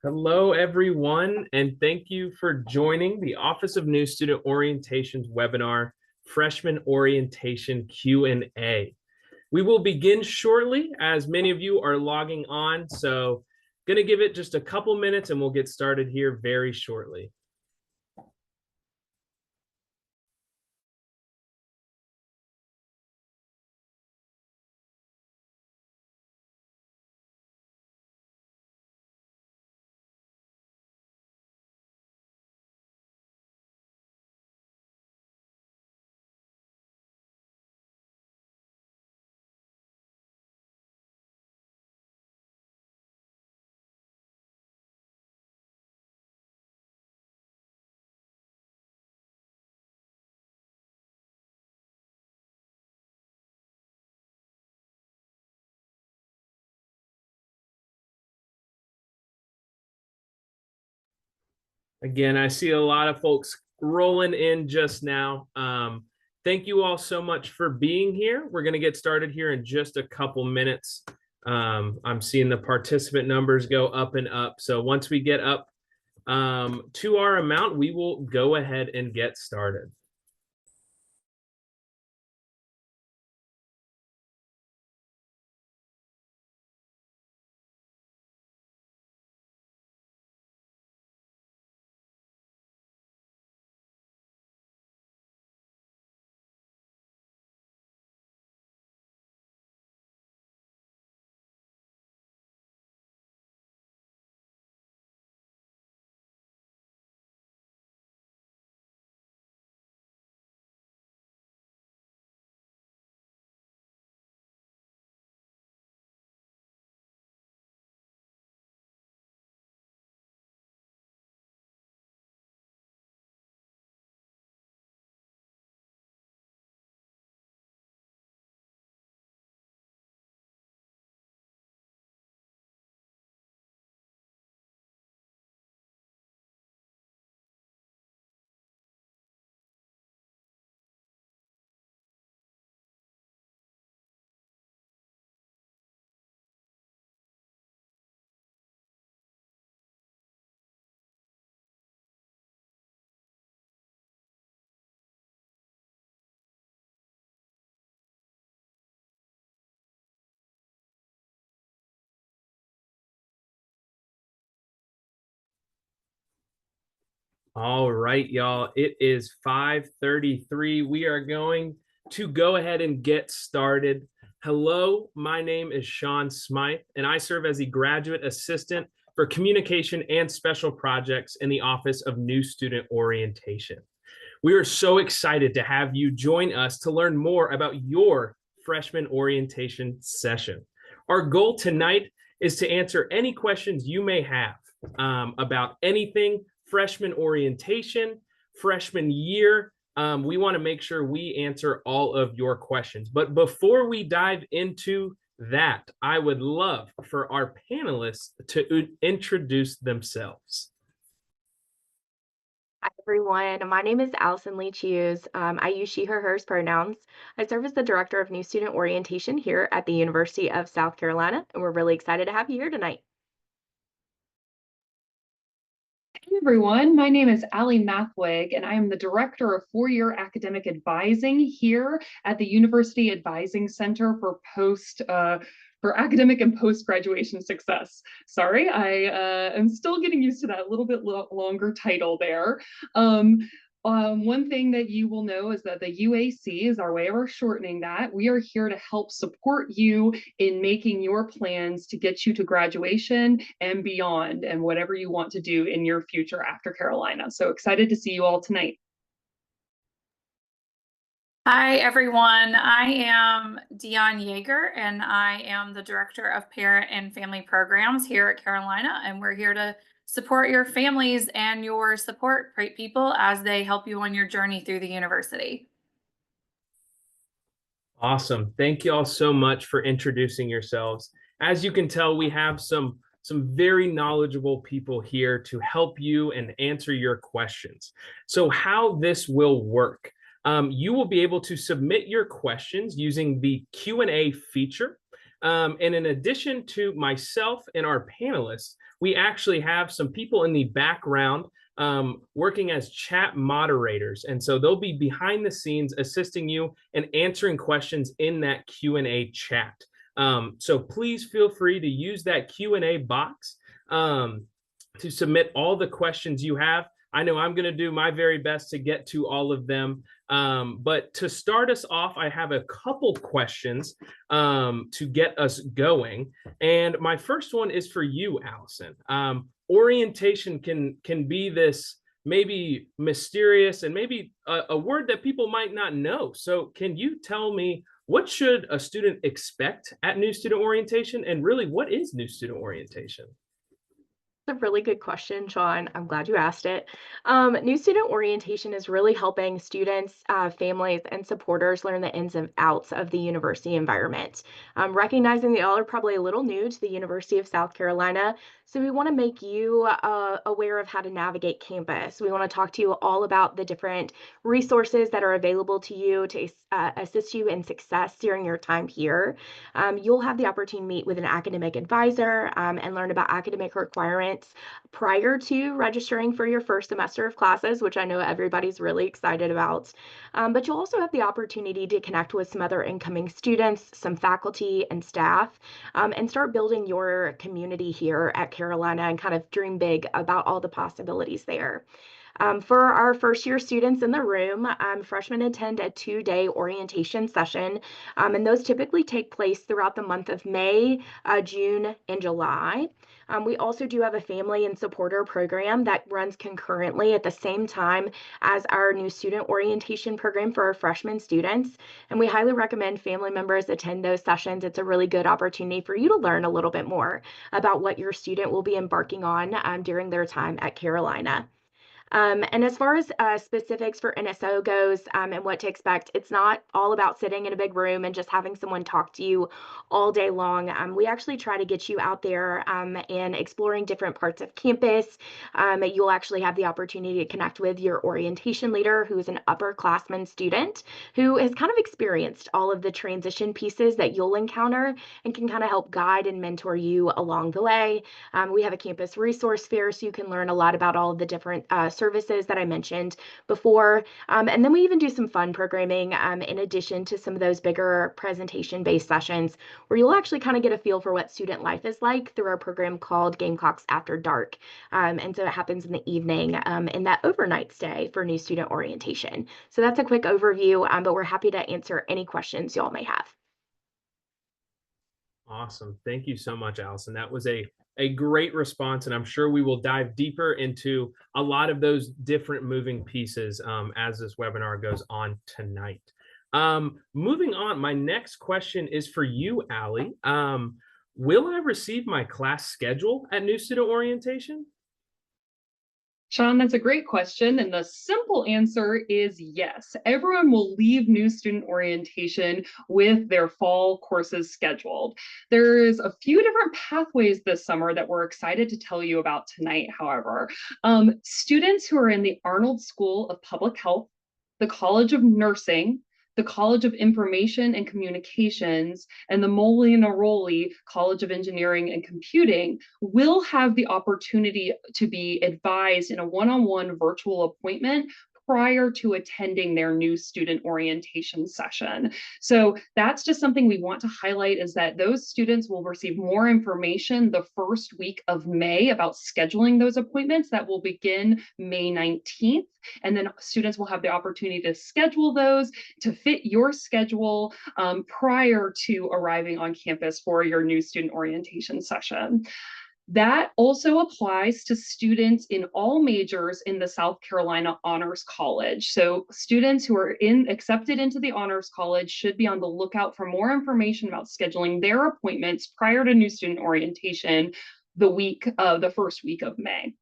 Hello, everyone, and thank you for joining the Office of New Student Orientation's webinar, Freshman Orientation Q&A. We will begin shortly as many of you are logging on, so going to give it just a couple minutes and we'll get started here very shortly. Again, I see a lot of folks rolling in just now. Thank you all so much for being here. We're going to get started here in just a couple minutes. I'm seeing the participant numbers go up and up. So once we get up to our amount, we will go ahead and get started. All right, y'all. It is 5:33. We are going to go ahead and get started. Hello, my name is Sean Smythe, and I serve as the Graduate Assistant for Communication and Special Projects in the Office of New Student Orientation. We are so excited to have you join us to learn more about your freshman orientation session. Our goal tonight is to answer any questions you may have about anything freshman orientation, freshman year. We want to make sure we answer all of your questions. But before we dive into that, I would love for our panelists to introduce themselves. Hi, everyone. My name is Allison Lee Hughes. I use she, her, hers pronouns. I serve as the Director of New Student Orientation here at the University of South Carolina, and we're really excited to have you here tonight. Hey everyone, my name is Allie Mathwig, and I am the Director of Four-Year Academic Advising here at the University Advising Center for Academic and Post-Graduation Success. Sorry, I am still getting used to that little bit longer title there. One thing that you will know is that the UAC is our way of shortening that. We are here to help support you in making your plans to get you to graduation and beyond, and whatever you want to do in your future after Carolina. So excited to see you all tonight. Hi, everyone. I am Dion Yeager, and I am the Director of Parent and Family Programs here at Carolina, and we're here to support your families and your support people as they help you on your journey through the university. Awesome. Thank you all so much for introducing yourselves. As you can tell, we have some very knowledgeable people here to help you and answer your questions. So how this will work, you will be able to submit your questions using the Q&A feature And in addition to myself and our panelists, we actually have some people in the background working as chat moderators. And so they'll be behind the scenes assisting you and answering questions in that Q&A chat. So please feel free to use that Q&A box to submit all the questions you have. I know I'm going to do my very best to get to all of them. But to start us off, I have a couple questions to get us going. And my first one is for you, Allison. Orientation can be this maybe mysterious and maybe a word that people might not know. So can you tell me, what should a student expect at New Student Orientation? And really, what is New Student Orientation? A really good question, Sean. I'm glad you asked it. New student orientation is really helping students, families, and supporters learn the ins and outs of the university environment. Recognizing that y'all are probably a little new to the University of South Carolina, so we want to make you aware of how to navigate campus. We want to talk to you all about the different resources that are available to you to assist you in success during your time here. You'll have the opportunity to meet with an academic advisor and learn about academic requirements prior to registering for your first semester of classes, which I know everybody's really excited about. But you'll also have the opportunity to connect with some other incoming students, some faculty and staff, and start building your community here at Carolina and kind of dream big about all the possibilities there. For our first year students in the room, freshmen attend a 2-day orientation session, and those typically take place throughout the month of May, June, and July. We also do have a family and supporter program that runs concurrently at the same time as our new student orientation program for our freshman students. And we highly recommend family members attend those sessions. It's a really good opportunity for you to learn a little bit more about what your student will be embarking on during their time at Carolina. And as far as specifics for NSO goes and what to expect, it's not all about sitting in a big room and just having someone talk to you all day long. We actually try to get you out there and exploring different parts of campus. You'll actually have the opportunity to connect with your orientation leader, who is an upperclassman student who has kind of experienced all of the transition pieces that you'll encounter and can kind of help guide and mentor you along the way. We have a campus resource fair, so you can learn a lot about all of the different services that I mentioned before. And then we even do some fun programming in addition to some of those bigger presentation-based sessions where you'll actually kind of get a feel for what student life is like through our program called Gamecocks After Dark. And so it happens in the evening in that overnight stay for new student orientation. So that's a quick overview, but we're happy to answer any questions y'all may have. Awesome. Thank you so much, Allison. That was a great response, and I'm sure we will dive deeper into a lot of those different moving pieces as this webinar goes on tonight. Moving on, my next question is for you, Allie. Will I receive my class schedule at New Student Orientation? Sean, that's a great question. And the simple answer is yes. Everyone will leave New Student Orientation with their fall courses scheduled. There's a few different pathways this summer that we're excited to tell you about tonight, however. Students who are in the Arnold School of Public Health, the College of Nursing, the College of Information and Communications, and the Molinaroli College of Engineering and Computing will have the opportunity to be advised in a one-on-one virtual appointment prior to attending their new student orientation session. So that's just something we want to highlight, is that those students will receive more information the first week of May about scheduling those appointments that will begin May 19th. And then students will have the opportunity to schedule those to fit your schedule prior to arriving on campus for your new student orientation session. That also applies to students in all majors in the South Carolina Honors College. So students who are accepted into the Honors College should be on the lookout for more information about scheduling their appointments prior to new student orientation the first week of May.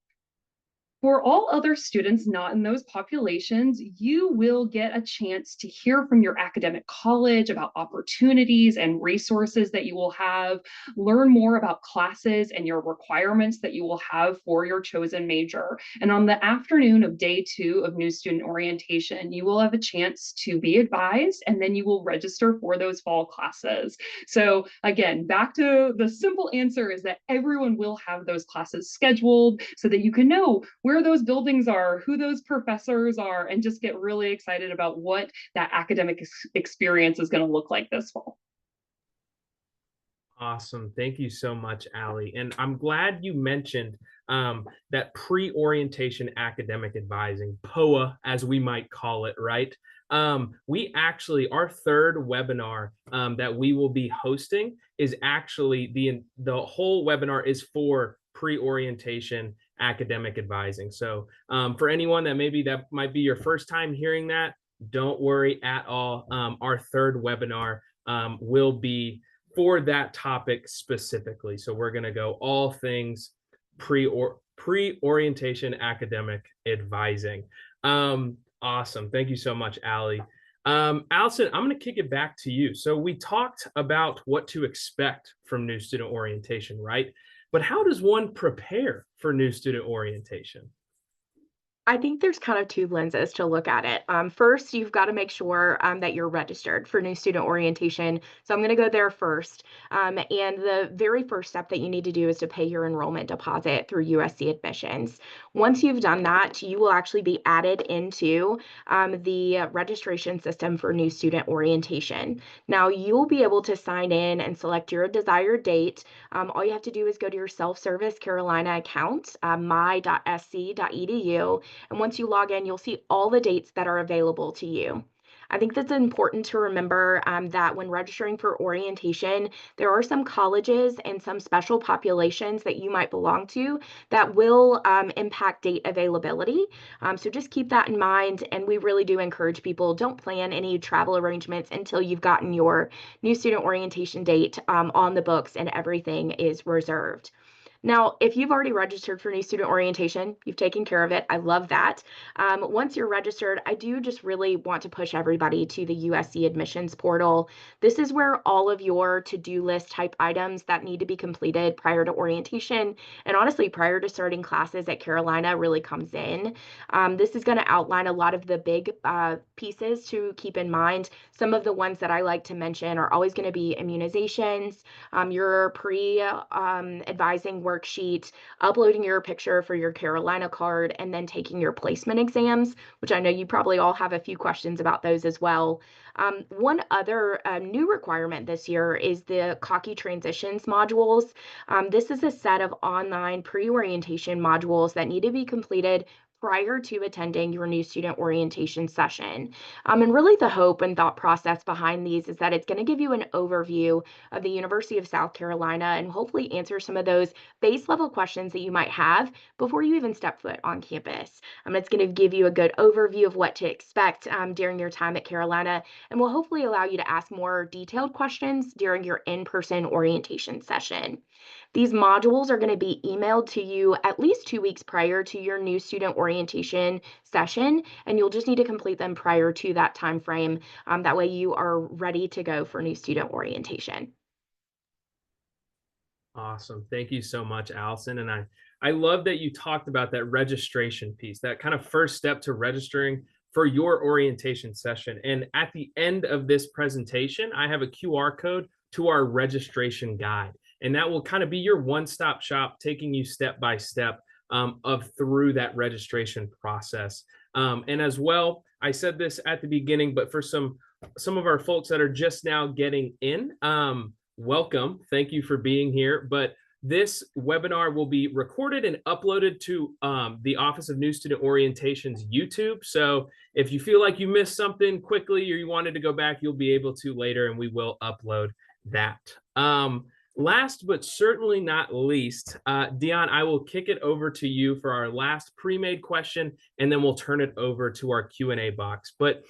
For all other students not in those populations, you will get a chance to hear from your academic college about opportunities and resources that you will have, learn more about classes and your requirements that you will have for your chosen major. And on the afternoon of day 2 of new student orientation, you will have a chance to be advised, and then you will register for those fall classes. So again, back to the simple answer is that everyone will have those classes scheduled so that you can know where those buildings are, who those professors are, and just get really excited about what that academic experience is going to look like this fall. Awesome. Thank you so much, Allie. And I'm glad you mentioned that pre-orientation academic advising, POA, as we might call it, right? We actually, our third webinar that we will be hosting is actually the whole webinar is for pre-orientation academic advising. So for anyone that that might be your first time hearing that, don't worry at all. Our third webinar will be for that topic specifically. So we're going to go all things pre-orientation academic advising. Awesome. Thank you so much, Allie. Allison, I'm going to kick it back to you. So we talked about what to expect from new student orientation, right? But how does one prepare for new student orientation? I think there's kind of two lenses to look at it. First, you've got to make sure that you're registered for new student orientation. So I'm going to go there first. And the very first step that you need to do is to pay your enrollment deposit through USC admissions. Once you've done that, you will actually be added into the registration system for new student orientation. Now, you'll be able to sign in and select your desired date. All you have to do is go to your self-service Carolina account, my.sc.edu. And once you log in, you'll see all the dates that are available to you. I think that's important to remember that when registering for orientation, there are some colleges and some special populations that you might belong to that will impact date availability. So just keep that in mind. And we really do encourage people, don't plan any travel arrangements until you've gotten your new student orientation date on the books and everything is reserved. Now, if you've already registered for new student orientation, you've taken care of it. I love that. Once you're registered, I do just really want to push everybody to the USC admissions portal. This is where all of your to-do list type items that need to be completed prior to orientation and honestly prior to starting classes at Carolina really comes in. This is going to outline a lot of the big pieces to keep in mind. Some of the ones that I like to mention are always going to be immunizations, your pre-advising worksheet, uploading your picture for your Carolina card, and then taking your placement exams, which I know you probably all have a few questions about those as well. One other new requirement this year is the Cocky Transitions modules. This is a set of online pre-orientation modules that need to be completed prior to attending your new student orientation session. And really the hope and thought process behind these is that it's going to give you an overview of the University of South Carolina and hopefully answer some of those base level questions that you might have before you even step foot on campus. It's going to give you a good overview of what to expect during your time at Carolina and will hopefully allow you to ask more detailed questions during your in-person orientation session. These modules are going to be emailed to you at least 2 weeks prior to your new student orientation session, and you'll just need to complete them prior to that time frame. That way you are ready to go for new student orientation. Awesome. Thank you so much, Allison. And I love that you talked about that registration piece, that kind of first step to registering for your orientation session. And at the end of this presentation, I have a QR code to our registration guide. And that will kind of be your one-stop shop, taking you step by step through that registration process. And as well, I said this at the beginning, but for some of our folks that are just now getting in, welcome. Thank you for being here. But this webinar will be recorded and uploaded to the Office of New Student Orientation's YouTube. So if you feel like you missed something quickly or you wanted to go back, you'll be able to later, and we will upload that. Last but certainly not least, Dion, I will kick it over to you for our last pre-made question, and then we'll turn it over to our Q&A box. But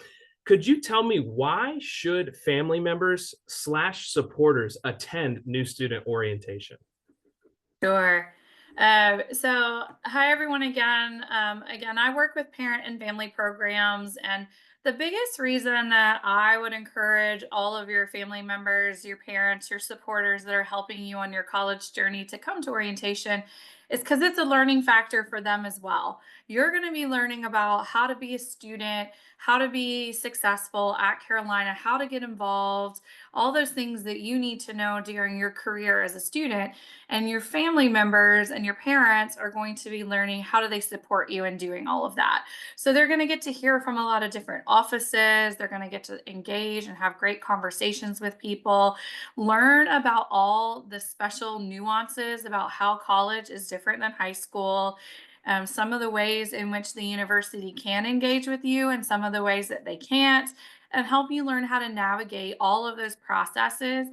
could you tell me, why should family members / supporters attend new student orientation? Sure. So hi everyone again. Again, I work with parent and family programs, and the biggest reason that I would encourage all of your family members, your parents, your supporters that are helping you on your college journey to come to orientation is because it's a learning factor for them as well. You're going to be learning about how to be a student, how to be successful at Carolina, how to get involved, all those things that you need to know during your career as a student. And your family members and your parents are going to be learning how do they support you in doing all of that. So they're going to get to hear from a lot of different offices. They're going to get to engage and have great conversations with people, learn about all the special nuances about how college is different than high school. Some of the ways in which the university can engage with you and some of the ways that they can't, and help you learn how to navigate all of those processes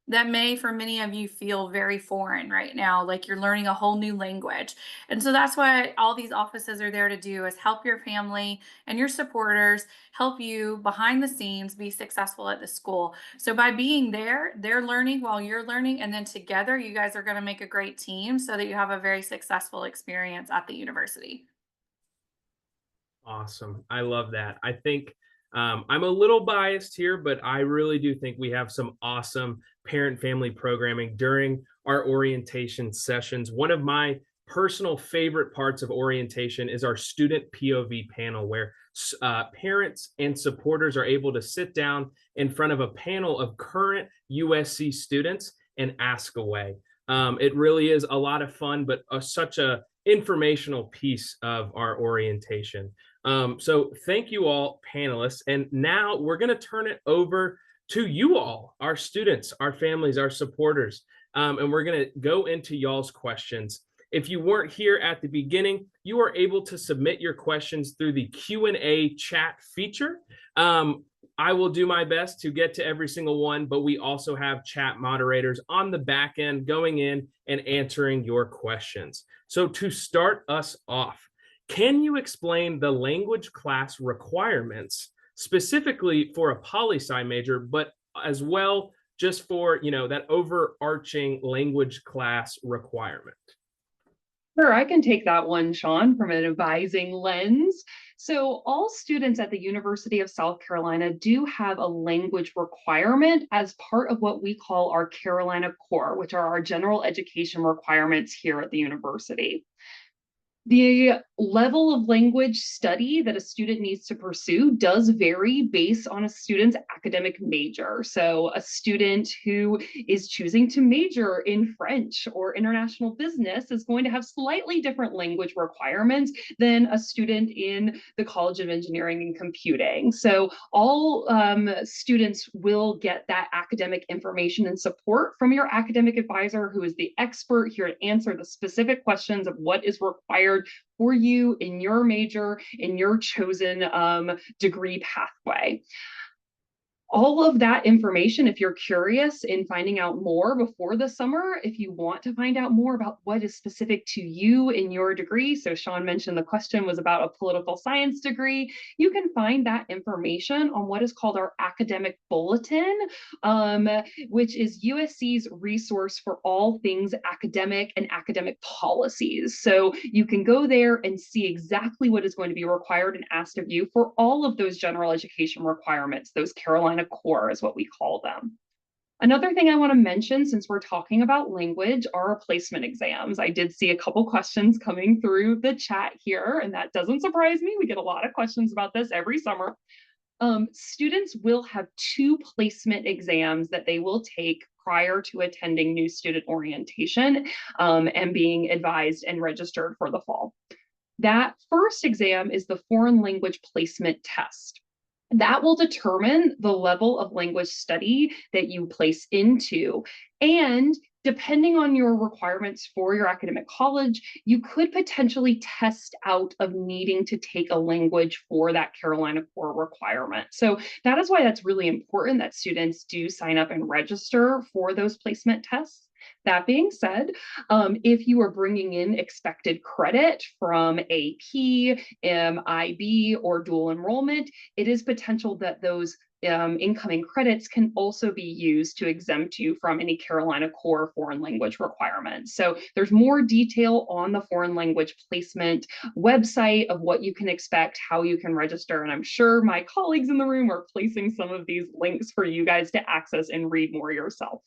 that may for many of you feel very foreign right now, like you're learning a whole new language. And so that's what all these offices are there to do, is help your family and your supporters, help you behind the scenes be successful at the school. So by being there, they're learning while you're learning, and then together you guys are going to make a great team so that you have a very successful experience at the university. Awesome. I love that. I think I'm a little biased here, but I really do think we have some awesome parent family programming during our orientation sessions. One of my personal favorite parts of orientation is our student POV panel, where parents and supporters are able to sit down in front of a panel of current USC students and ask away. It really is a lot of fun, but such a informational piece of our orientation. So thank you all, panelists. And now we're going to turn it over to you all, our students, our families, our supporters. And we're going to go into y'all's questions. If you weren't here at the beginning, you are able to submit your questions through the Q&A chat feature. I will do my best to get to every single one, but we also have chat moderators on the back end going in and answering your questions. So to start us off, can you explain the language class requirements specifically for a poli-sci major, but as well just for, that overarching language class requirement? Sure, I can take that one, Sean, from an advising lens. So all students at the University of South Carolina do have a language requirement as part of what we call our Carolina Core, which are our general education requirements here at the university. The level of language study that a student needs to pursue does vary based on a student's academic major. So a student who is choosing to major in French or international business is going to have slightly different language requirements than a student in the College of Engineering and Computing. So all students will get that academic information and support from your academic advisor, who is the expert here to answer the specific questions of what is required for you in your major, in your chosen degree pathway. All of that information, if you're curious in finding out more before the summer, if you want to find out more about what is specific to you in your degree, so Sean mentioned the question was about a political science degree, you can find that information on what is called our academic bulletin, which is USC's resource for all things academic and academic policies. So you can go there and see exactly what is going to be required and asked of you for all of those general education requirements, those Carolina Core is what we call them. Another thing I want to mention, since we're talking about language, are our placement exams. I did see a couple questions coming through the chat here, and that doesn't surprise me. We get a lot of questions about this every summer. Students will have 2 placement exams that they will take prior to attending new student orientation and being advised and registered for the fall. That first exam is the foreign language placement test. That will determine the level of language study that you place into. And depending on your requirements for your academic college, you could potentially test out of needing to take a language for that Carolina Core requirement. So that is why that's really important that students do sign up and register for those placement tests. That being said, if you are bringing in expected credit from AP, IB, or dual enrollment, it is potential that those incoming credits can also be used to exempt you from any Carolina Core foreign language requirements. So there's more detail on the foreign language placement website of what you can expect, how you can register, and I'm sure my colleagues in the room are placing some of these links for you guys to access and read more yourself.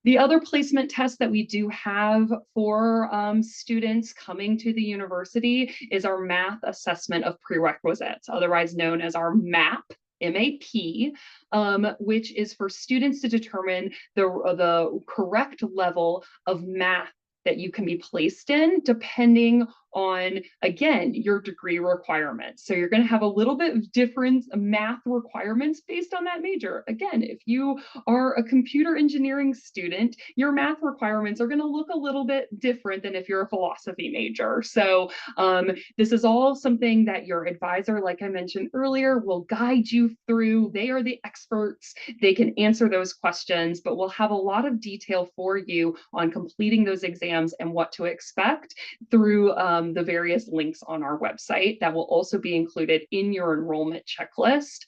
The other placement test that we do have for students coming to the university is our Math Assessment of Prerequisites, otherwise known as our MAP, MAP, which is for students to determine the correct level of math that you can be placed in, depending on, again, your degree requirements. So you're going to have a little bit of different math requirements based on that major. Again, if you are a computer engineering student, your math requirements are going to look a little bit different than if you're a philosophy major. So this is all something that your advisor, like I mentioned earlier, will guide you through. They are the experts. They can answer those questions, but we'll have a lot of detail for you on completing those exams and what to expect through the various links on our website that will also be included in your enrollment checklist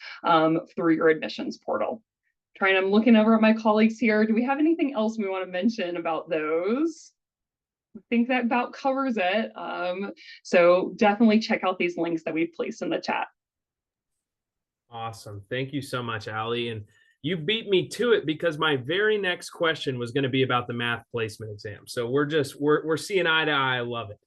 through your admissions portal. I'm looking over at my colleagues here. Do we have anything else we want to mention about those? I think that about covers it. So definitely check out these links that we've placed in the chat. Awesome. Thank you so much, Allie. And you beat me to it because my very next question was going to be about the math placement exam. So we're seeing eye to eye. I love it.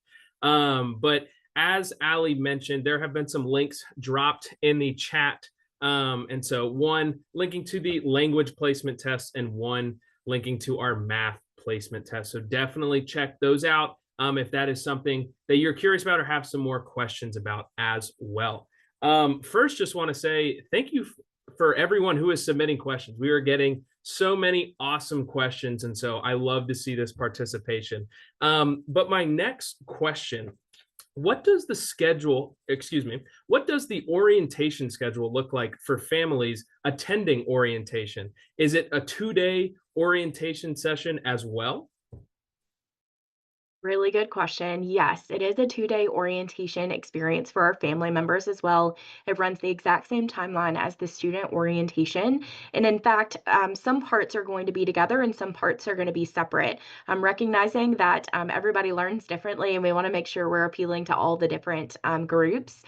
But as Allie mentioned, there have been some links dropped in the chat. And so one linking to the language placement test and one linking to our math placement test. So definitely check those out if that is something that you're curious about or have some more questions about as well. First, just want to say thank you for everyone who is submitting questions. We are getting so many awesome questions, and so I love to see this participation. But my next question, what does the orientation schedule look like for families attending orientation? Is it a 2-day orientation session as well? Really good question. Yes, it is a 2-day orientation experience for our family members as well. It runs the exact same timeline as the student orientation. And in fact, some parts are going to be together and some parts are going to be separate. I'm recognizing that everybody learns differently and we want to make sure we're appealing to all the different groups.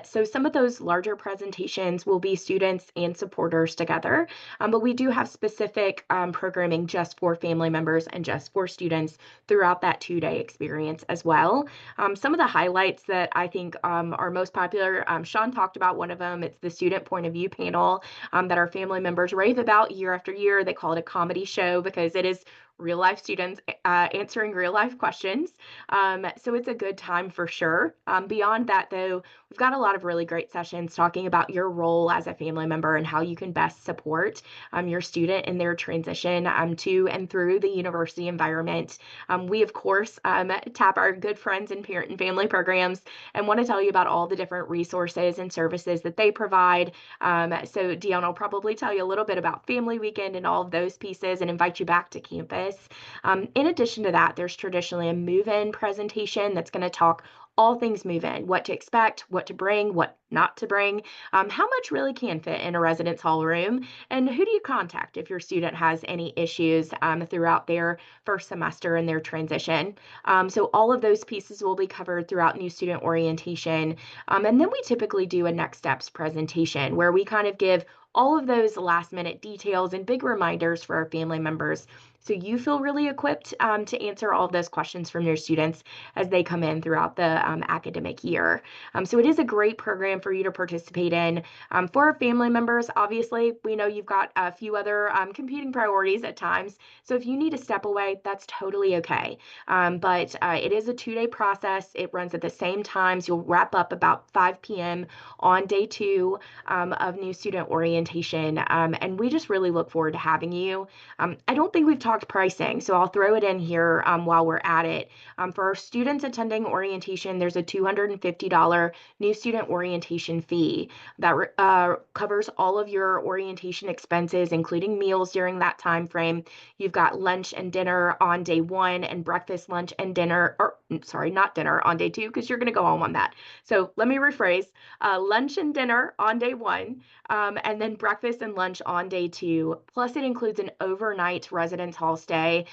So some of those larger presentations will be students and supporters together, but we do have specific programming just for family members and just for students throughout that 2-day experience as well. Some of the highlights that I think are most popular, Sean talked about one of them. It's the student point of view panel that our family members rave about year after year. They call it a comedy show because it is real life students answering real life questions. So it's a good time for sure. Beyond that though, we've got a lot of really great sessions talking about your role as a family member and how you can best support your student in their transition to and through the university environment. We of course tap our good friends in parent and family programs and want to tell you about all the different resources and services that they provide. So Dion will probably tell you a little bit about Family Weekend and all of those pieces and invite you back to campus. In addition to that, there's traditionally a move-in presentation that's going to talk all things move-in, what to expect, what to bring, what not to bring, how much really can fit in a residence hall room, and who do you contact if your student has any issues throughout their first semester in their transition. So all of those pieces will be covered throughout new student orientation. And then we typically do a next steps presentation where we kind of give all of those last minute details and big reminders for our family members so you feel really equipped to answer all of those questions from your students as they come in throughout the academic year. So it is a great program for you to participate in. For our family members, obviously, we know you've got a few other competing priorities at times. So if you need to step away, that's totally okay. But it is a 2-day process. It runs at the same times. You'll wrap up about 5 p.m. on day 2 of new student orientation. And we just really look forward to having you. I don't think we've talked pricing, so I'll throw it in here while we're at it. For our students attending orientation orientation, there's a $250 new student orientation fee that covers all of your orientation expenses, including meals during that time frame. You've got lunch and dinner on day 1 and breakfast, lunch, and dinner, or sorry, not dinner on day 2, because you're going to go home on that. So let me rephrase, lunch and dinner on day 1, and then breakfast and lunch on day 2. Plus it includes an overnight residence hall stay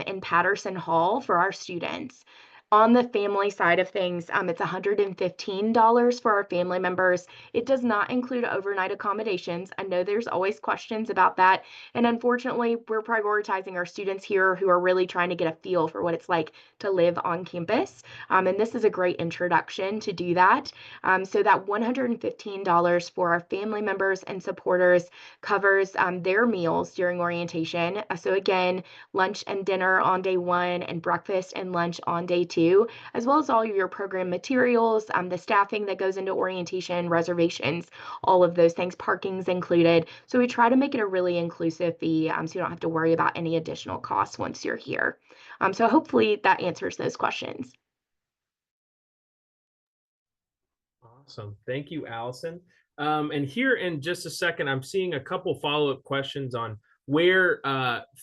in Patterson Hall for our students. On the family side of things, it's $115 for our family members. It does not include overnight accommodations. I know there's always questions about that. And unfortunately, we're prioritizing our students here who are really trying to get a feel for what it's like to live on campus. And this is a great introduction to do that. So that $115 for our family members and supporters covers their meals during orientation. So again, lunch and dinner on day 1 and breakfast and lunch on day 2, as well as all your program materials, the staffing that goes into orientation, reservations, all of those things, parking's included. So we try to make it a really inclusive fee, so you don't have to worry about any additional costs once you're here. So hopefully that answers those questions. Awesome. Thank you, Allison. And here in just a second, I'm seeing a couple follow-up questions on where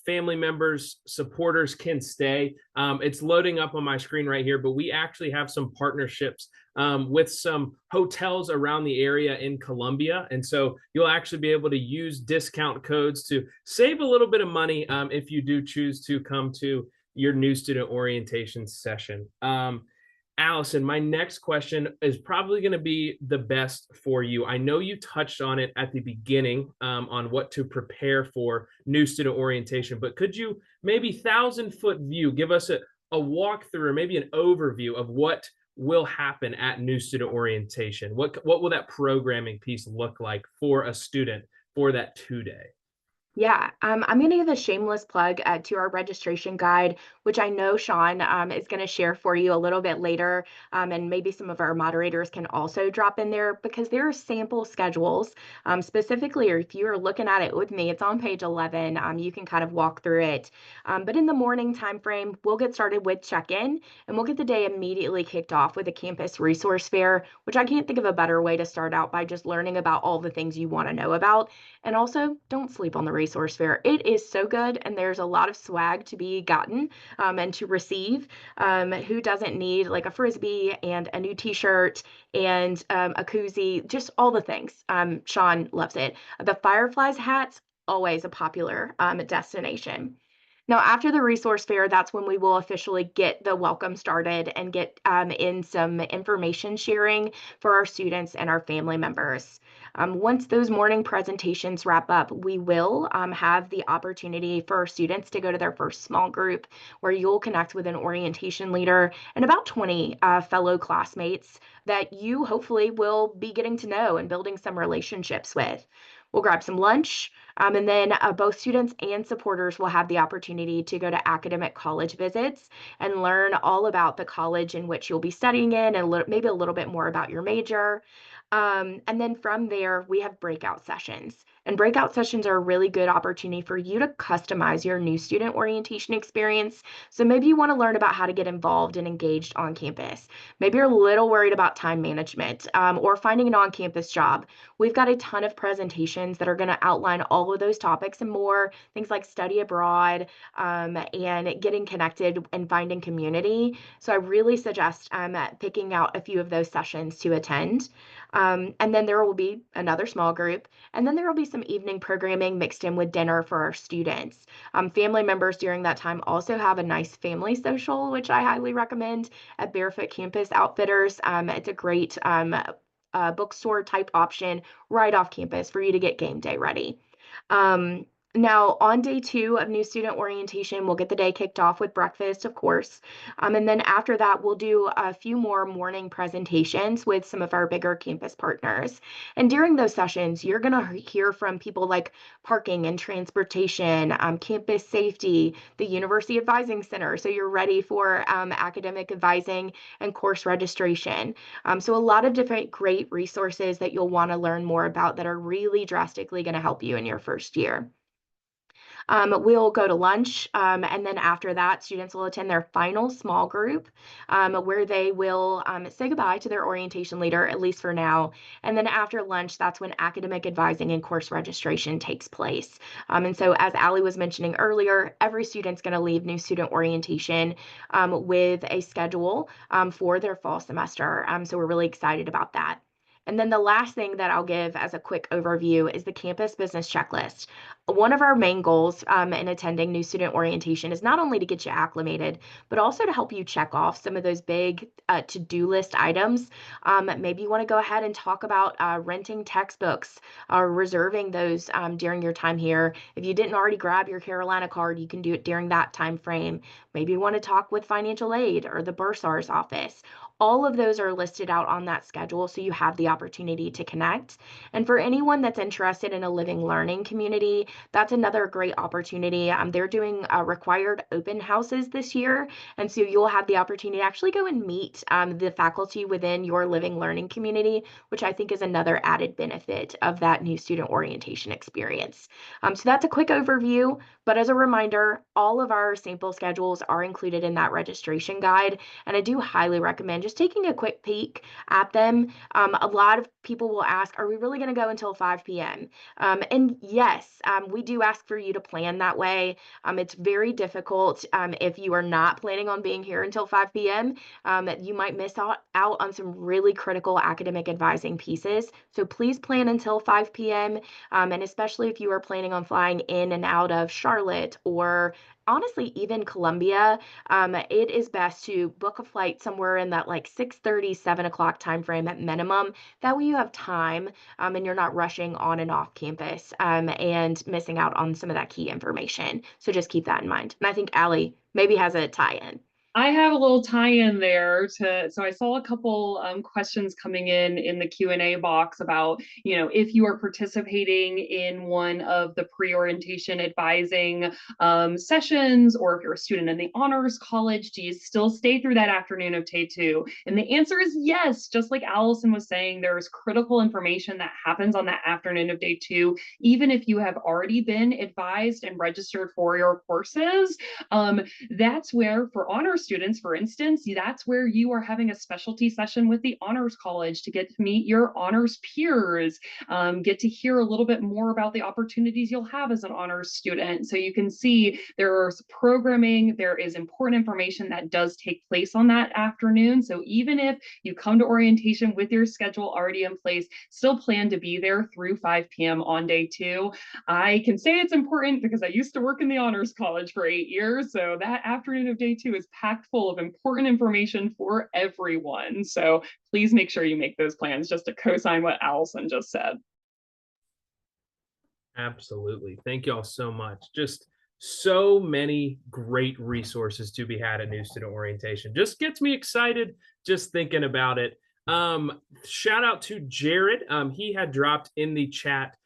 family members, supporters can stay. It's loading up on my screen right here, but we actually have some partnerships with some hotels around the area in Columbia. And so you'll actually be able to use discount codes to save a little bit of money if you do choose to come to your new student orientation session. Allison, my next question is probably going to be the best for you. I know you touched on it at the beginning on what to prepare for new student orientation, but could you maybe 1,000-foot view give us a walkthrough or maybe an overview of what will happen at new student orientation? What will that programming piece look like for a student for that 2-day? Yeah, I'm going to give a shameless plug to our registration guide, which I know Sean is going to share for you a little bit later, and maybe some of our moderators can also drop in there because there are sample schedules specifically, or if you're looking at it with me, it's on page 11. You can kind of walk through it. But in the morning time frame, we'll get started with check-in, and we'll get the day immediately kicked off with a campus resource fair, which I can't think of a better way to start out by just learning about all the things you want to know about. And also, don't sleep on the resource fair. It is so good, and there's a lot of swag to be gotten and to receive. Who doesn't need like a Frisbee and a new t-shirt and a koozie, just all the things. Sean loves it. The Fireflies hats, always a popular destination. Now, after the resource fair, that's when we will officially get the welcome started and get in some information sharing for our students and our family members. Once those morning presentations wrap up, we will have the opportunity for students to go to their first small group where you'll connect with an orientation leader and about 20 fellow classmates that you hopefully will be getting to know and building some relationships with. We'll grab some lunch, and then both students and supporters will have the opportunity to go to academic college visits and learn all about the college in which you'll be studying in and maybe a little bit more about your major. And then from there, we have breakout sessions. And breakout sessions are a really good opportunity for you to customize your new student orientation experience. So maybe you want to learn about how to get involved and engaged on campus. Maybe you're a little worried about time management or finding an on-campus job. We've got a ton of presentations that are going to outline all of those topics and more, things like study abroad and getting connected and finding community. So I really suggest picking out a few of those sessions to attend. And then there will be another small group, and then there will be some evening programming mixed in with dinner for our students. Family members during that time also have a nice family social, which I highly recommend at Barefoot Campus Outfitters. It's a great bookstore type option right off campus for you to get game day ready. Now, on day 2 of new student orientation, we'll get the day kicked off with breakfast, of course. And then after that, we'll do a few more morning presentations with some of our bigger campus partners. And during those sessions, you're going to hear from people like parking and transportation, campus safety, the University Advising Center. So you're ready for academic advising and course registration. So a lot of different great resources that you'll want to learn more about that are really drastically going to help you in your first year. We'll go to lunch, and then after that, students will attend their final small group, where they will say goodbye to their orientation leader, at least for now. And then after lunch, that's when academic advising and course registration takes place. And so, as Allie was mentioning earlier, every student's going to leave new student orientation with a schedule for their fall semester. So we're really excited about that. And then the last thing that I'll give as a quick overview is the campus business checklist. One of our main goals in attending new student orientation is not only to get you acclimated, but also to help you check off some of those big to-do list items. Maybe you want to go ahead and talk about renting textbooks or reserving those during your time here. If you didn't already grab your Carolina card, you can do it during that time frame. Maybe you want to talk with financial aid or the bursar's office. All of those are listed out on that schedule, so you have the opportunity to connect. And for anyone that's interested in a living learning community, that's another great opportunity. They're doing required open houses this year, and so you'll have the opportunity to actually go and meet the faculty within your living learning community, which I think is another added benefit of that new student orientation experience. So that's a quick overview, but as a reminder, all of our sample schedules are included in that registration guide, and I do highly recommend just taking a quick peek at them. A lot of people will ask, are we really going to go until 5 p.m.? And yes, we do ask for you to plan that way. It's very difficult if you are not planning on being here until 5 p.m. You might miss out on some really critical academic advising pieces. So please plan until 5 p.m. And especially if you are planning on flying in and out of Charlotte or honestly, even Columbia, it is best to book a flight somewhere in that like 6:30, 7 o'clock time frame at minimum. That way you have time and you're not rushing on and off campus and missing out on some of that key information. So just keep that in mind. And I think Allie maybe has a tie-in. I have a little tie-in there so I saw a couple questions coming in the Q&A box about, if you are participating in one of the pre-orientation advising sessions, or if you're a student in the honors college, do you still stay through that afternoon of day 2? And the answer is yes. Just like Allison was saying, there's critical information that happens on that afternoon of day 2, even if you have already been advised and registered for your courses. That's where, for honors students, for instance, that's where you are having a specialty session with the honors college to get to meet your honors peers, get to hear a little bit more about the opportunities you'll have as an honors student. So you can see there's programming, there is important information that does take place on that afternoon. So even if you come to orientation with your schedule already in place, still plan to be there through 5 p.m. on day 2. I can say it's important because I used to work in the honors college for 8 years. So that afternoon of day 2 is packed full of important information for everyone. So please make sure you make those plans, just to co-sign what Allison just said. Absolutely. Thank you all so much. Just so many great resources to be had at New Student Orientation. Just gets me excited just thinking about it. Shout out to Jared. He had dropped in the chat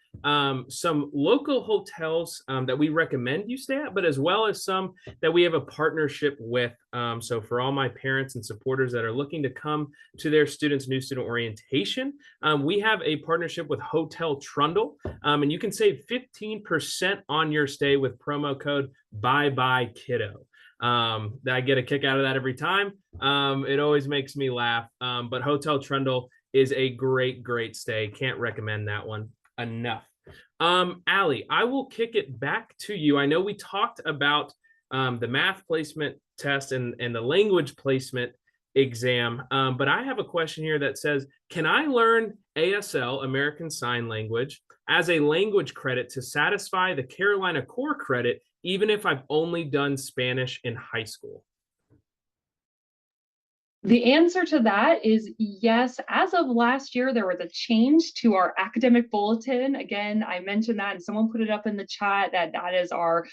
some local hotels that we recommend you stay at, but as well as some that we have a partnership with. So for all my parents and supporters that are looking to come to their students' new student orientation, we have a partnership with Hotel Trundle, and you can save 15% on your stay with promo code ByeByeKiddo. I get a kick out of that every time. It always makes me laugh. But Hotel Trundle is a great stay. Can't recommend that one enough. Allie, I will kick it back to you. I know we talked about the math placement test and the language placement exam, but I have a question here that says, can I learn ASL, American Sign Language, as a language credit to satisfy the Carolina Core credit, even if I've only done Spanish in high school? The answer to that is yes. As of last year, there was a change to our academic bulletin. Again, I mentioned that and someone put it up in the chat that is our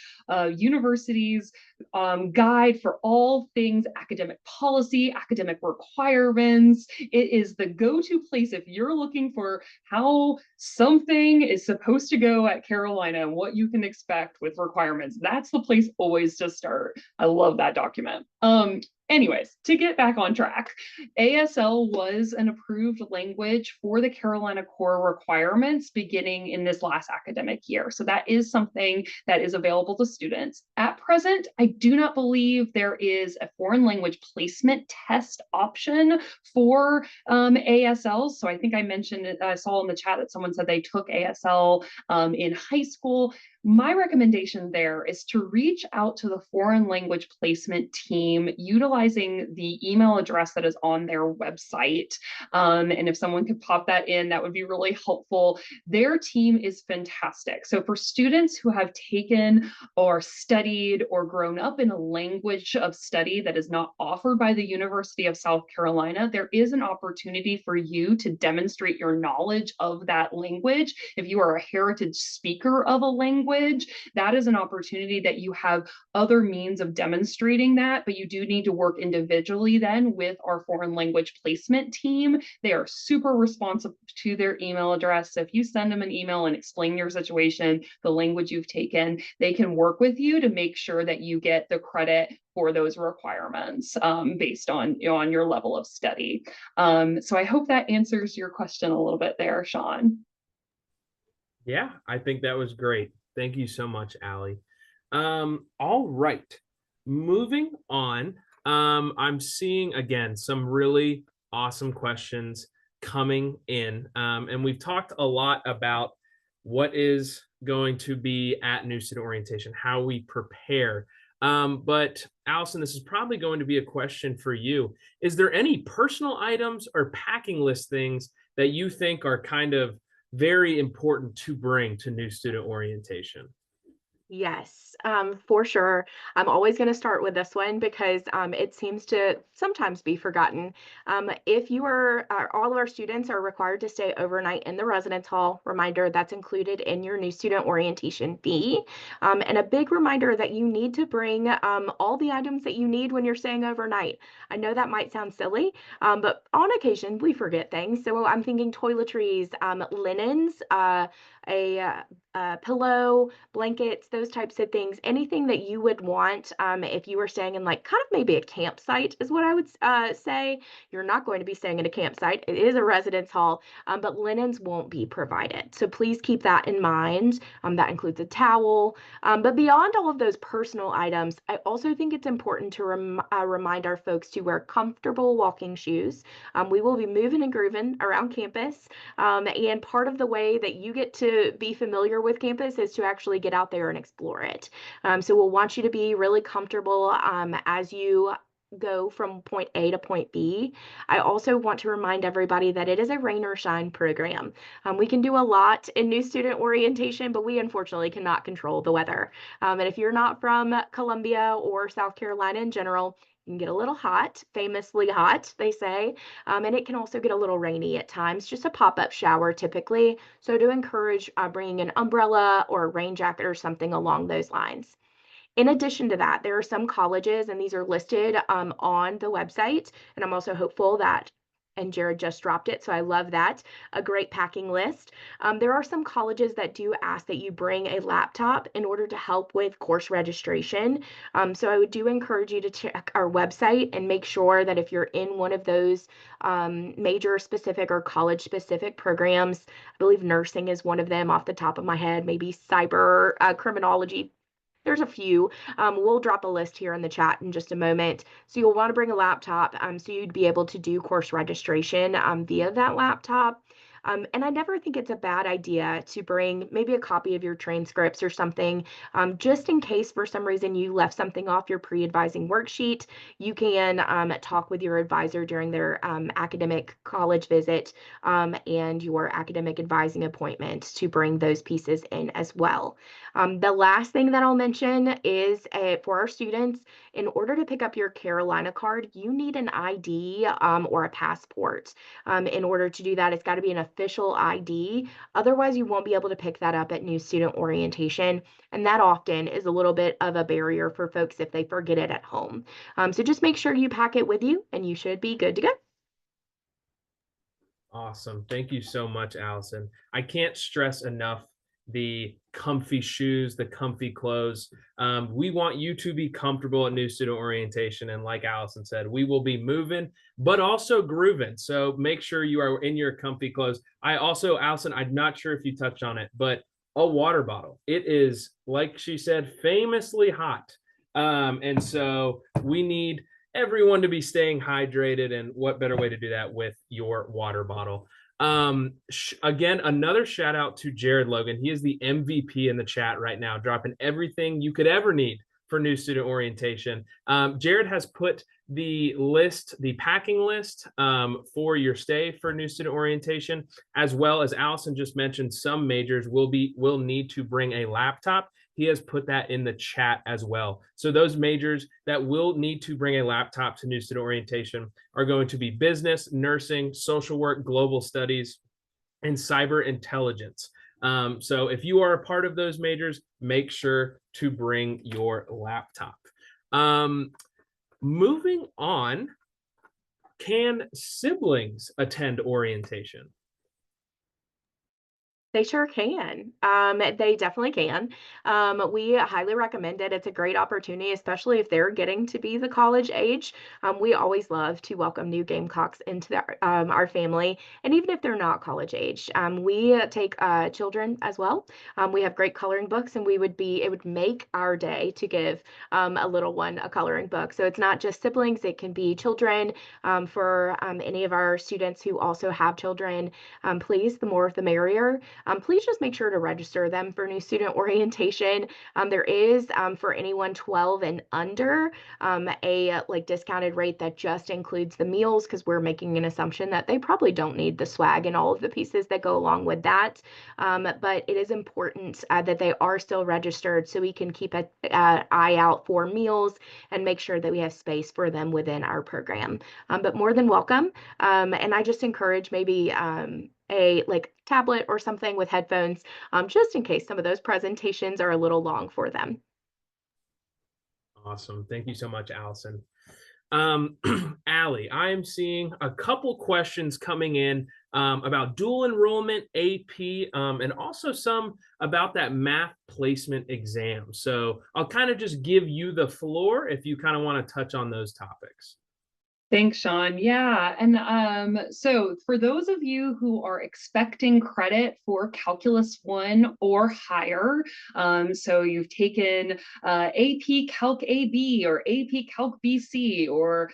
university's guide for all things academic policy, academic requirements. It is the go-to place if you're looking for how something is supposed to go at Carolina and what you can expect with requirements. That's the place always to start. I love that document. Anyways, to get back on track, ASL was an approved language for the Carolina Core requirements beginning in this last academic year. So that is something that is available to students. At present, I do not believe there is a foreign language placement test option for ASL. So I think I mentioned it, I saw in the chat that someone said they took ASL in high school. My recommendation there is to reach out to the foreign language placement team utilizing the email address that is on their website. And if someone could pop that in, that would be really helpful. Their team is fantastic. So for students who have taken or studied or grown up in a language of study that is not offered by the University of South Carolina, there is an opportunity for you to demonstrate your knowledge of that language. If you are a heritage speaker of a language, that is an opportunity that you have other means of demonstrating that, but you do need to work individually then with our foreign language placement team. They are super responsive to their email address. So if you send them an email and explain your situation, the language you've taken, they can work with you to make sure that you get the credit for those requirements based on, on your level of study. So I hope that answers your question a little bit there, Sean. Yeah, I think that was great. Thank you so much, Allie. All right, moving on. I'm seeing again some really awesome questions coming in, and we've talked a lot about what is going to be at New Student Orientation, how we prepare. But Allison, this is probably going to be a question for you. Is there any personal items or packing list things that you think are kind of very important to bring to New Student Orientation? Yes, for sure. I'm always going to start with this one because it seems to sometimes be forgotten. If you are, all of our students are required to stay overnight in the residence hall. Reminder, that's included in your New Student Orientation fee. And a big reminder that you need to bring all the items that you need when you're staying overnight. I know that might sound silly, but on occasion we forget things. So I'm thinking toiletries, linens, a pillow, blankets, those types of things, anything that you would want if you were staying in like kind of maybe a campsite is what I would say. You're not going to be staying in a campsite. It is a residence hall, but linens won't be provided. So please keep that in mind. That includes a towel. But beyond all of those personal items, I also think it's important to remind our folks to wear comfortable walking shoes. We will be moving and grooving around campus. And part of the way that you get to be familiar with campus is to actually get out there and explore it. So we'll want you to be really comfortable as you go from point A to point B. I also want to remind everybody that it is a rain or shine program. We can do a lot in New Student Orientation, but we unfortunately cannot control the weather. And if you're not from Columbia or South Carolina in general, you can get a little hot, famously hot, they say, and it can also get a little rainy at times, just a pop-up shower typically. So to encourage bringing an umbrella or a rain jacket or something along those lines. In addition to that, there are some colleges, and these are listed on the website, and I'm also hopeful that, and Jared just dropped it, so I love that, a great packing list. There are some colleges that do ask that you bring a laptop in order to help with course registration. So I would do encourage you to check our website and make sure that if you're in one of those major specific or college specific programs, I believe nursing is one of them off the top of my head, maybe cyber criminology. There's a few. We'll drop a list here in the chat in just a moment. So you'll want to bring a laptop so you'd be able to do course registration via that laptop. And I never think it's a bad idea to bring maybe a copy of your transcripts or something, just in case for some reason you left something off your pre-advising worksheet. You can talk with your advisor during their academic college visit and your academic advising appointment to bring those pieces in as well. The last thing that I'll mention is for our students, in order to pick up your Carolina card, you need an ID or a passport. In order to do that, it's got to be an official ID. Otherwise, you won't be able to pick that up at New Student Orientation. And that often is a little bit of a barrier for folks if they forget it at home. So just make sure you pack it with you and you should be good to go. Awesome. Thank you so much, Allison. I can't stress enough the comfy shoes, the comfy clothes. We want you to be comfortable at New Student Orientation. And like Allison said, we will be moving, but also grooving. So make sure you are in your comfy clothes. I also, Allison, I'm not sure if you touched on it, but a water bottle. It is, like she said, famously hot. And so we need everyone to be staying hydrated. And what better way to do that with your water bottle? Again, another shout out to Jared Logan. He is the MVP in the chat right now, dropping everything you could ever need for New Student Orientation. Jared has put the list, the packing list for your stay for New Student Orientation, as well as Allison just mentioned, some majors will need to bring a laptop. He has put that in the chat as well. So those majors that will need to bring a laptop to New Student Orientation are going to be business, nursing, social work, global studies, and cyber intelligence. So if you are a part of those majors, make sure to bring your laptop. Moving on, can siblings attend orientation? They sure can. They definitely can. We highly recommend it. It's a great opportunity, especially if they're getting to be the college age. We always love to welcome new Gamecocks into our family, and even if they're not college age, we take children as well. We have great coloring books, and it would make our day to give a little one a coloring book. So it's not just siblings; it can be children. For any of our students who also have children, please, the more the merrier. Please just make sure to register them for New Student Orientation. There is, for anyone 12 and under, a discounted rate that just includes the meals, because we're making an assumption that they probably don't need the swag and all of the pieces that go along with that. But it is important that they are still registered, so we can keep an eye out for meals and make sure that we have space for them within our program. But more than welcome. And I just encourage maybe a tablet or something with headphones, just in case some of those presentations are a little long for them. Awesome. Thank you so much, Allison. Allie, I am seeing a couple questions coming in about dual enrollment, AP, and also some about that math placement exam. So I'll kind of just give you the floor if you kind of want to touch on those topics. Thanks, Sean. Yeah. And so for those of you who are expecting credit for Calculus 1 or higher, so you've taken AP Calc AB or AP Calc BC, or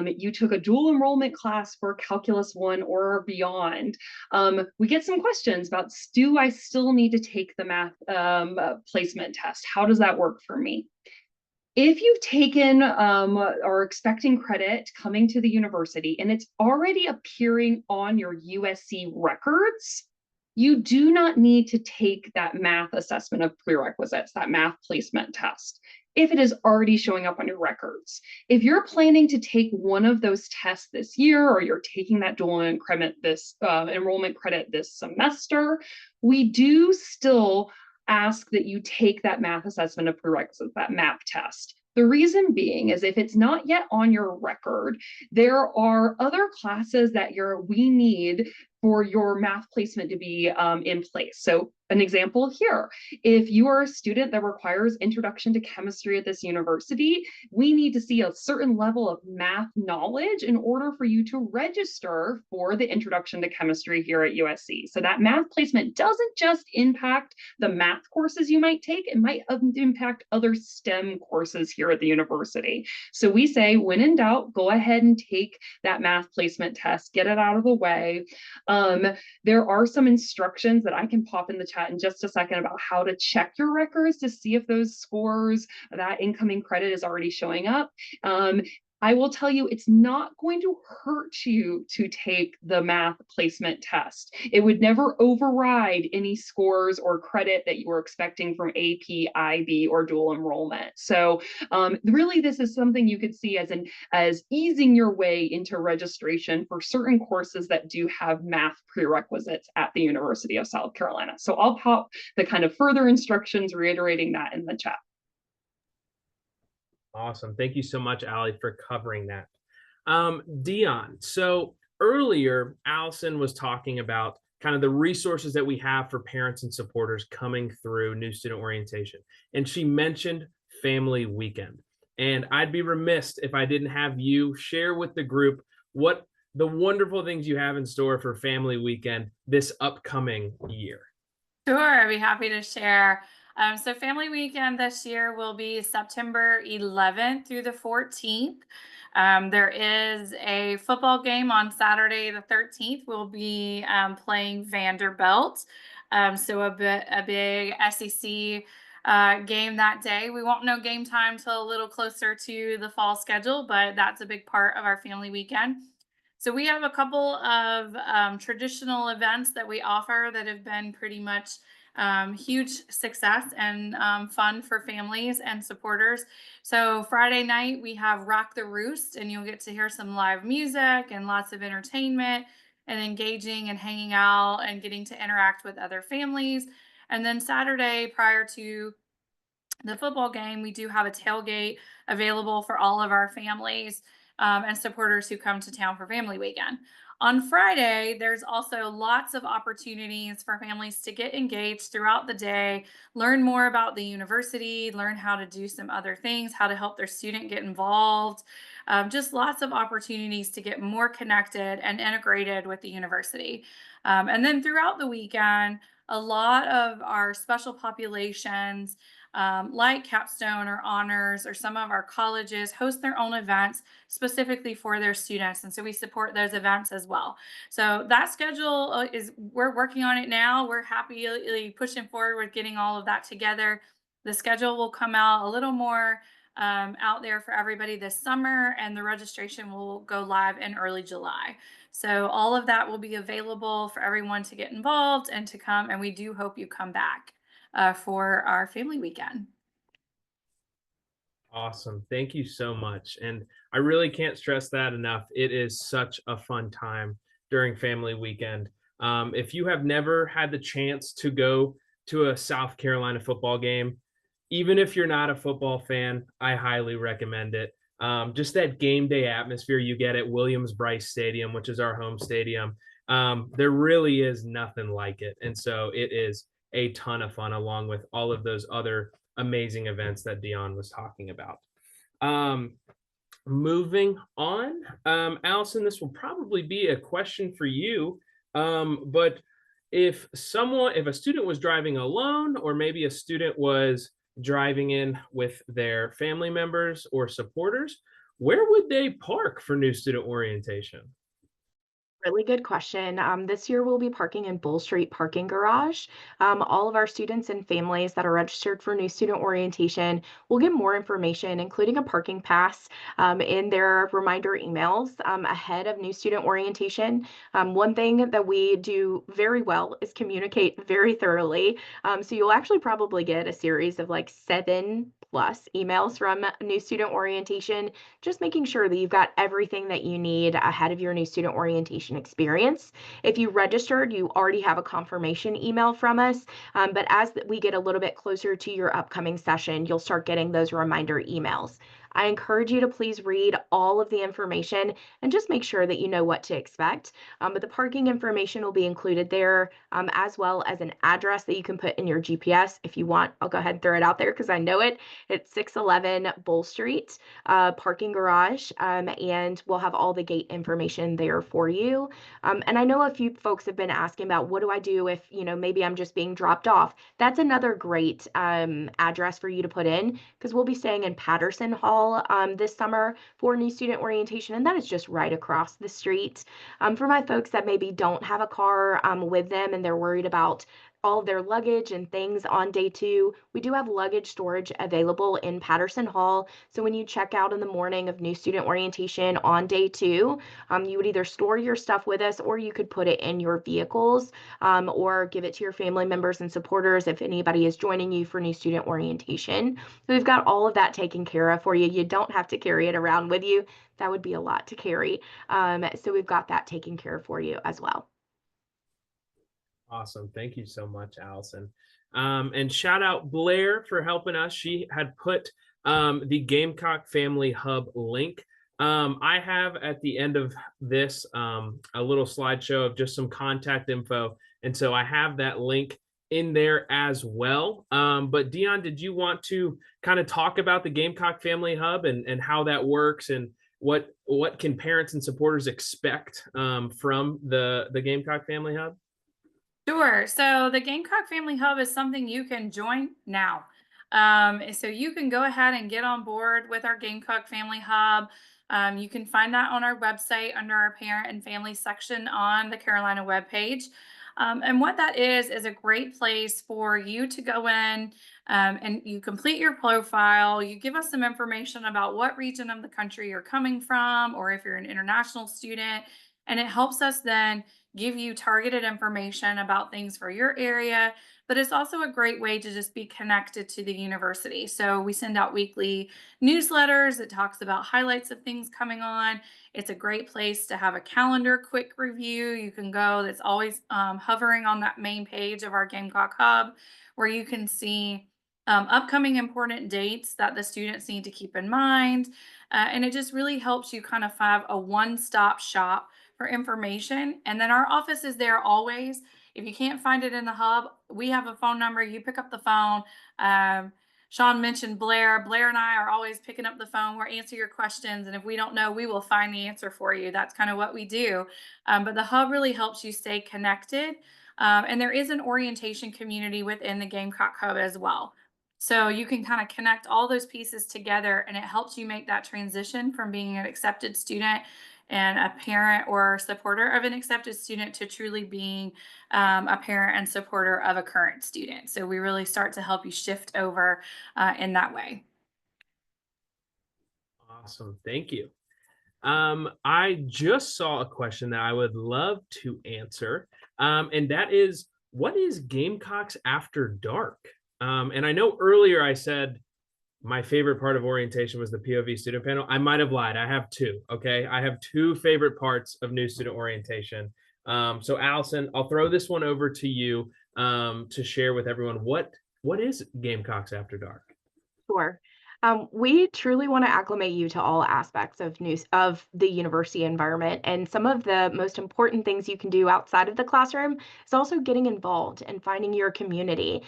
you took a dual enrollment class for Calculus 1 or beyond, we get some questions about, do I still need to take the math placement test? How does that work for me? If you've taken or are expecting credit coming to the university and it's already appearing on your USC records, you do not need to take that math assessment of prerequisites, that math placement test, if it is already showing up on your records. If you're planning to take one of those tests this year, or you're taking that dual enrollment credit this semester, we do still ask that you take that math assessment of prerequisites, that MAP test. The reason being is, if it's not yet on your record, there are other classes that we need for your math placement to be in place. So an example here, if you are a student that requires introduction to chemistry at this university, we need to see a certain level of math knowledge in order for you to register for the introduction to chemistry here at USC. So that math placement doesn't just impact the math courses you might take, it might impact other STEM courses here at the university. So we say, when in doubt, go ahead and take that math placement test, get it out of the way. There are some instructions that I can pop in the chat in just a second about how to check your records to see if those scores, that incoming credit is already showing up. I will tell you, it's not going to hurt you to take the math placement test. It would never override any scores or credit that you were expecting from AP, IB, or dual enrollment. So really, this is something you could see as easing your way into registration for certain courses that do have math prerequisites at the University of South Carolina. So I'll pop the kind of further instructions reiterating that in the chat. Awesome. Thank you so much, Allie, for covering that. Dion, so earlier, Allison was talking about kind of the resources that we have for parents and supporters coming through New Student Orientation. And she mentioned Family Weekend. And I'd be remiss if I didn't have you share with the group what the wonderful things you have in store for Family Weekend this upcoming year. Sure, I'd be happy to share. So Family Weekend this year will be September 11th through the 14th. There is a football game on Saturday the 13th. We'll be playing Vanderbilt. So a big SEC game that day. We won't know game time till a little closer to the fall schedule, but that's a big part of our Family Weekend. So we have a couple of traditional events that we offer that have been pretty much huge success and fun for families and supporters. So Friday night we have Rock the Roost, and you'll get to hear some live music and lots of entertainment and engaging and hanging out and getting to interact with other families. And then Saturday, prior to the football game, we do have a tailgate available for all of our families and supporters who come to town for Family Weekend. On Friday, there's also lots of opportunities for families to get engaged throughout the day, learn more about the university, learn how to do some other things, how to help their student get involved. Just lots of opportunities to get more connected and integrated with the university. And then throughout the weekend, a lot of our special populations, like Capstone or Honors or some of our colleges, host their own events specifically for their students. And so we support those events as well. So that schedule we're working on it now. We're happily pushing forward with getting all of that together. The schedule will come out a little more out there for everybody this summer, and the registration will go live in early July. So all of that will be available for everyone to get involved and to come. And we do hope you come back for our Family Weekend. Awesome. Thank you so much. And I really can't stress that enough. It is such a fun time during Family Weekend. If you have never had the chance to go to a South Carolina football game, even if you're not a football fan, I highly recommend it. Just that game day atmosphere you get at Williams-Brice Stadium, which is our home stadium. There really is nothing like it. And so it is a ton of fun, along with all of those other amazing events that Dion was talking about. Moving on, Allison, this will probably be a question for you. But if a student was driving alone, or maybe a student was driving in with their family members or supporters, where would they park for New Student Orientation? Really good question. This year we'll be parking in Bull Street Parking Garage. All of our students and families that are registered for New Student Orientation will get more information, including a parking pass, in their reminder emails ahead of New Student Orientation. One thing that we do very well is communicate very thoroughly. So you'll actually probably get a series of like 7+ emails from New Student Orientation, just making sure that you've got everything that you need ahead of your New Student Orientation experience. If you registered, you already have a confirmation email from us, but as we get a little bit closer to your upcoming session, you'll start getting those reminder emails. I encourage you to please read all of the information and just make sure that you know what to expect. But the parking information will be included there, as well as an address that you can put in your GPS if you want. I'll go ahead and throw it out there because I know it. It's 611 Bull Street Parking Garage, and we'll have all the gate information there for you. And I know a few folks have been asking about, what do I do if, maybe I'm just being dropped off? That's another great address for you to put in, because we'll be staying in Patterson Hall this summer for New Student Orientation, and that is just right across the street. For my folks that maybe don't have a car with them and they're worried about all of their luggage and things on day 2, we do have luggage storage available in Patterson Hall. So when you check out in the morning of New Student Orientation on day 2, you would either store your stuff with us, or you could put it in your vehicles, or give it to your family members and supporters if anybody is joining you for New Student Orientation. So we've got all of that taken care of for you. You don't have to carry it around with you. That would be a lot to carry. So we've got that taken care of for you as well. Awesome. Thank you so much, Allison. And shout out Blair for helping us. She had put the Gamecock Family Hub link. I have at the end of this a little slideshow of just some contact info And so I have that link in there as well. But Dion, did you want to kind of talk about the Gamecock Family Hub and how that works and what can parents and supporters expect from the Gamecock Family Hub? Sure. So the Gamecock Family Hub is something you can join now. So you can go ahead and get on board with our Gamecock Family Hub. You can find that on our website under our parent and family section on the Carolina webpage. And what that is a great place for you to go in and you complete your profile. You give us some information about what region of the country you're coming from, or if you're an international student. And it helps us then give you targeted information about things for your area, but it's also a great way to just be connected to the university. So we send out weekly newsletters that talks about highlights of things coming on. It's a great place to have a calendar quick review. You can go, that's always hovering on that main page of our Gamecock Hub, where you can see upcoming important dates that the students need to keep in mind. And it just really helps you kind of have a one-stop shop for information. And then our office is there always. If you can't find it in the hub, we have a phone number. You pick up the phone. Sean mentioned Blair. Blair and I are always picking up the phone. We'll answer your questions. And if we don't know, we will find the answer for you. That's kind of what we do. But the hub really helps you stay connected. And there is an orientation community within the Gamecock Hub as well. So you can kind of connect all those pieces together, and it helps you make that transition from being an accepted student and a parent or supporter of an accepted student to truly being a parent and supporter of a current student. So we really start to help you shift over in that way. Awesome. Thank you. I just saw a question that I would love to answer. And that is, what is Gamecocks After Dark? And I know earlier I said my favorite part of orientation was the POV student panel. I might have lied. I have two. Okay. I have two favorite parts of new student orientation. So Allison, I'll throw this one over to you to share with everyone. What is Gamecocks After Dark? Sure. We truly want to acclimate you to all aspects of the university environment. And some of the most important things you can do outside of the classroom is also getting involved and finding your community.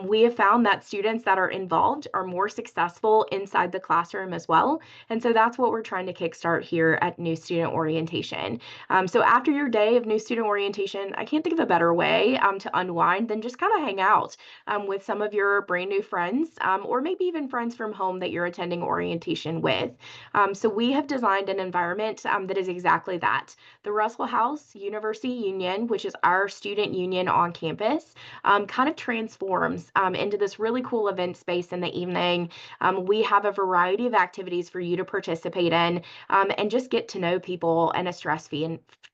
We have found that students that are involved are more successful inside the classroom as well. And so that's what we're trying to kickstart here at New Student Orientation. So after your day of New Student Orientation, I can't think of a better way to unwind than just kind of hang out with some of your brand new friends, or maybe even friends from home that you're attending orientation with. So we have designed an environment that is exactly that. The Russell House University Union, which is our student union on campus, kind of transforms into this really cool event space in the evening. We have a variety of activities for you to participate in and just get to know people in a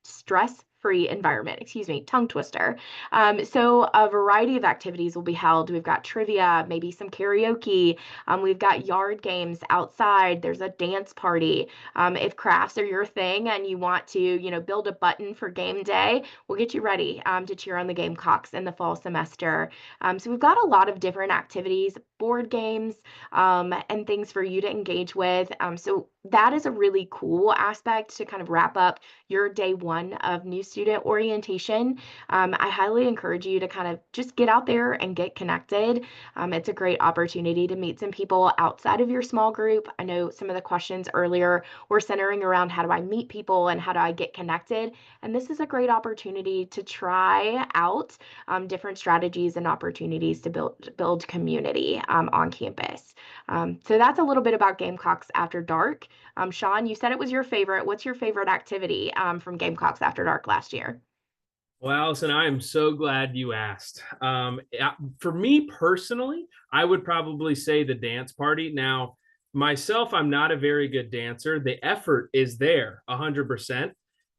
stress-free environment. Excuse me, tongue twister. So a variety of activities will be held. We've got trivia, maybe some karaoke. We've got yard games outside. There's a dance party. If crafts are your thing and you want to, build a button for game day, we'll get you ready to cheer on the Gamecocks in the fall semester. So we've got a lot of different activities, board games, and things for you to engage with. So that is a really cool aspect to kind of wrap up your day one of New Student Orientation. I highly encourage you to kind of just get out there and get connected. It's a great opportunity to meet some people outside of your small group. I know some of the questions earlier were centering around how do I meet people and how do I get connected? And this is a great opportunity to try out different strategies and opportunities to build community on campus. So that's a little bit about Gamecocks After Dark. Sean, you said it was your favorite. What's your favorite activity from Gamecocks After Dark last year? Well, Allison, I am so glad you asked. For me personally, I would probably say the dance party. Now, myself, I'm not a very good dancer. The effort is there 100%.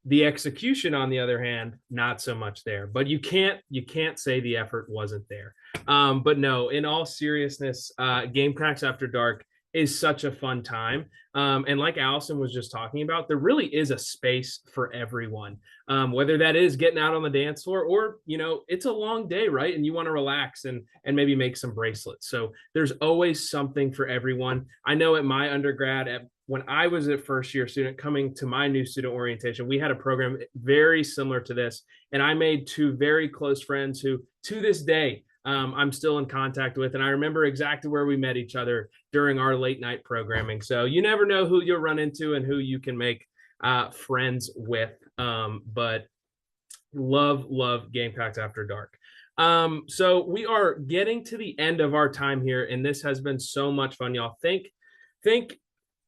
The execution, on the other hand, not so much there. But you can't say the effort wasn't there. But no, in all seriousness, Gamecocks After Dark is such a fun time. And like Allison was just talking about, there really is a space for everyone, whether that is getting out on the dance floor or, it's a long day, right? And you want to relax and maybe make some bracelets. So there's always something for everyone. I know at my undergrad, when I was a first year student coming to my new student orientation, we had a program very similar to this. And I made two very close friends who to this day, I'm still in contact with. And I remember exactly where we met each other during our late night programming. So you never know who you'll run into and who you can make friends with. But love Gamecocks After Dark. So we are getting to the end of our time here, and this has been so much fun, y'all.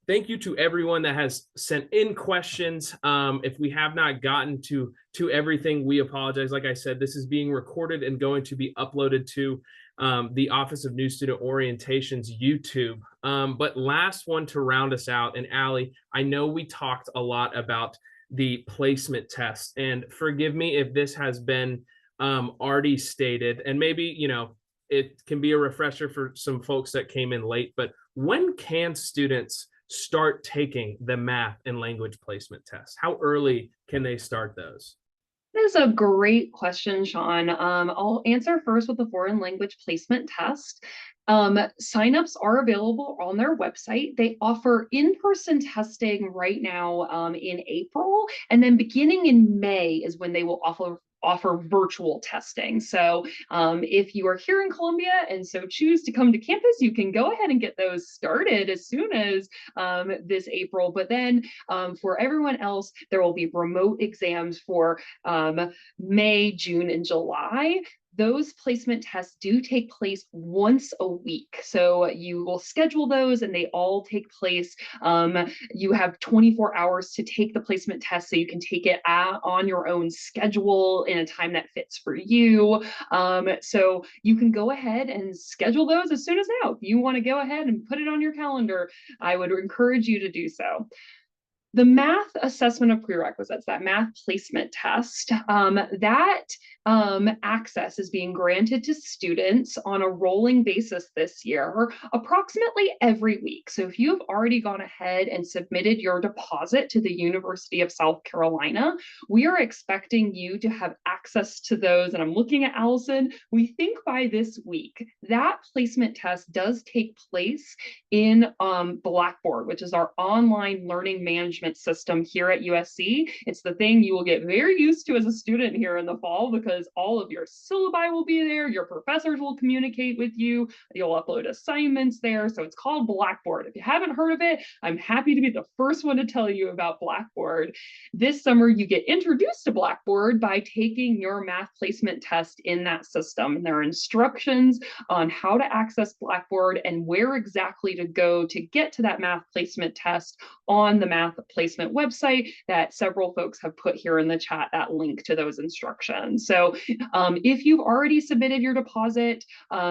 Thank you to everyone that has sent in questions. If we have not gotten to everything, we apologize. Like I said, this is being recorded and going to be uploaded to the Office of New Student Orientation's YouTube. But last one to round us out, and Allie, I know we talked a lot about the placement test, and forgive me if this has been already stated, and maybe, it can be a refresher for some folks that came in late, but when can students start taking the math and language placement tests? How early can they start those? That is a great question, Sean. I'll answer first with the foreign language placement test. Signups are available on their website. They offer in-person testing right now in April, and then beginning in May is when they will offer virtual testing. So if you are here in Columbia and so choose to come to campus, you can go ahead and get those started as soon as this April. But then for everyone else, there will be remote exams for May, June, and July. Those placement tests do take place once a week. So you will schedule those and they all take place. You have 24 hours to take the placement test, so you can take it on your own schedule in a time that fits for you. So you can go ahead and schedule those as soon as now. If you want to go ahead and put it on your calendar, I would encourage you to do so. The math assessment of prerequisites, that math placement test, that access is being granted to students on a rolling basis this year, approximately every week. So if you've already gone ahead and submitted your deposit to the University of South Carolina, we are expecting you to have access to those. And I'm looking at Allison, we think by this week. That placement test does take place in Blackboard, which is our online learning management system here at USC. It's the thing you will get very used to as a student here in the fall, because all of your syllabi will be there, your professors will communicate with you, you'll upload assignments there. So it's called Blackboard. If you haven't heard of it, I'm happy to be the first one to tell you about Blackboard. This summer, you get introduced to Blackboard by taking your math placement test in that system. And there are instructions on how to access Blackboard and where exactly to go to get to that math placement test on the math placement website that several folks have put here in the chat, that link to those instructions. So if you've already submitted your deposit,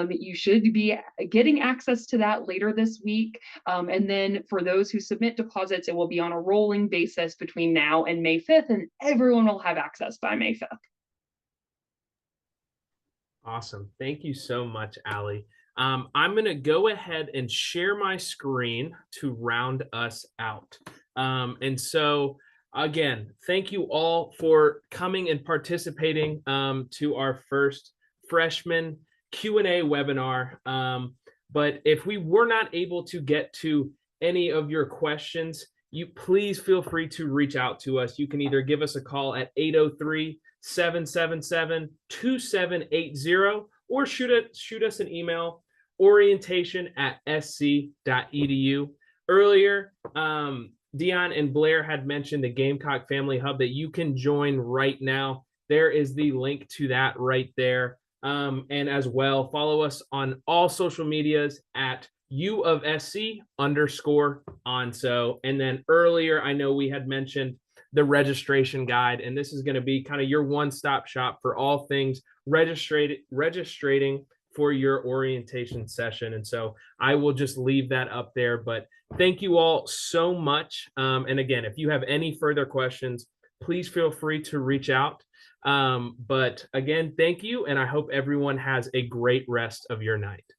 you should be getting access to that later this week. And then for those who submit deposits, it will be on a rolling basis between now and May 5th, and everyone will have access by May 5th. Awesome. Thank you so much, Allie. I'm going to go ahead and share my screen to round us out. And so, again, thank you all for coming and participating to our first freshman Q&A webinar. But if we were not able to get to any of your questions, you please feel free to reach out to us. You can either give us a call at 803-777-2780 or shoot us an email, orientation@sc.edu. Earlier, Dion and Blair had mentioned the Gamecock Family Hub that you can join right now. There is the link to that right there. And as well, follow us on all social medias at U_of_SC_onso. And then earlier, I know we had mentioned the registration guide, and this is going to be kind of your one-stop shop for all things registrating for your orientation session. And so I will just leave that up there, but thank you all so much. And again, if you have any further questions, please feel free to reach out. But again, thank you. And I hope everyone has a great rest of your night.